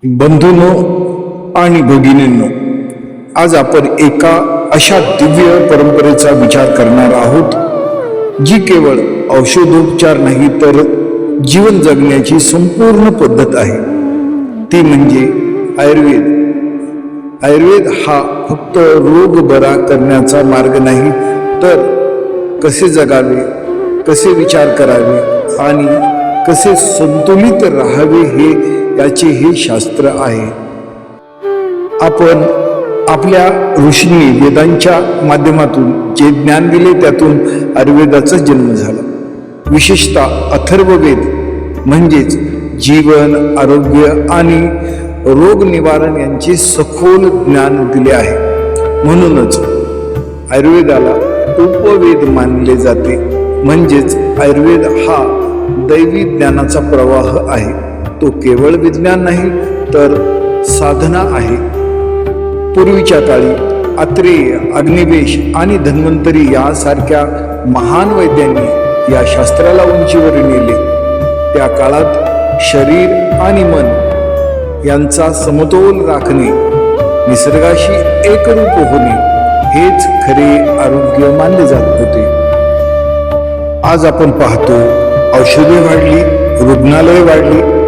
बंधूंनो आणि भगिनींनो, आज आपण एका अशा दिव्य परंपरेचा विचार करणार आहोत जी केवळ औषधोपचार नाही तर जीवन जगण्याची संपूर्ण पद्धत आहे. ती म्हणजे आयुर्वेद. आयुर्वेद हा फक्त रोग बरा करण्याचा मार्ग नाही, तर कसे जगावे, कसे विचार करावे आणि कसे संतुलित राहावे हे याचे हे शास्त्र आहे. आपण आपल्या ऋषींनी वेदांच्या माध्यमातून जे ज्ञान दिले त्यातून आयुर्वेदाचा जन्म झाला. विशेषतः अथर्ववेद म्हणजेच जीवन, आरोग्य आणि रोग निवारण यांचे सखोल ज्ञान दिले आहे. म्हणूनच आयुर्वेदाला उपवेद मानले जाते. म्हणजेच आयुर्वेद हा दैवी ज्ञानाचा प्रवाह आहे. तो केवळ विज्ञान नाही तर साधना आहे. पूर्वीच्या काळी आत्रेय, अग्निवेश आणि धन्वंतरी यासारख्या महान वैद्यांनी या शास्त्राला उंचीवर नेले. त्या काळात शरीर आणि मन यांचा समतोल राखणे, निसर्गाशी एकरूप होणे हेच खरे आरोग्य मानले जात होते. आज आपण पाहतो औषधे वाढली, रुग्णालये वाढली,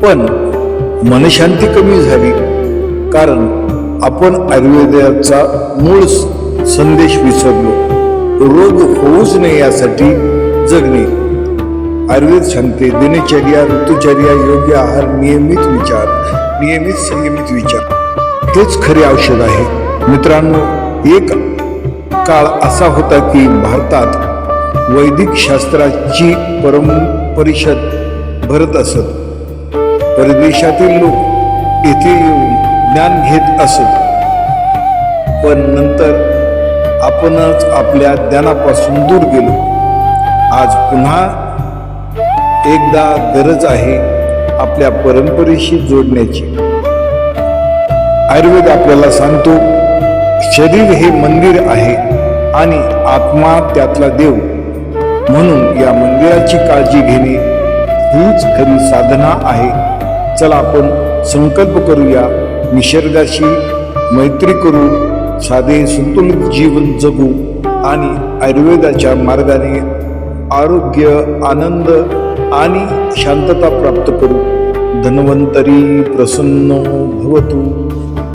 पण मनशांती कमी झाली. कारण आपण आयुर्वेदाचा मूळ संदेश विसरलो. रोग होऊच नये यासाठी जगणे. आयुर्वेद सांगते दिनचर्या, ऋतुचर्या, योग्य आहार, नियमित संयमित विचार हेच खरे औषध आहे. मित्रांनो, एक काळ असा होता की भारतात वैदिक शास्त्राची परिषद भरत असत. परदेशातील लोक येथे येऊन ज्ञान घेत असत. पण नंतर आपणच आपल्या ज्ञानापासून दूर गेलो. आज पुन्हा एकदा गरज आहे आपल्या परंपरेशी जोडण्याची. आयुर्वेद आपल्याला सांगतो, शरीर हे मंदिर आहे आणि आत्मा त्यातला देव. म्हणून या मंदिराची काळजी घेणे हीच खरी साधना आहे. चला आपण संकल्प करूया, निसर्गाशी मैत्री करू, साधे संतुलित जीवन जगू आणि आयुर्वेदाच्या मार्गाने आरोग्य, आनंद आणि शांतता प्राप्त करू. धन्वंतरी प्रसन्नो भवतु.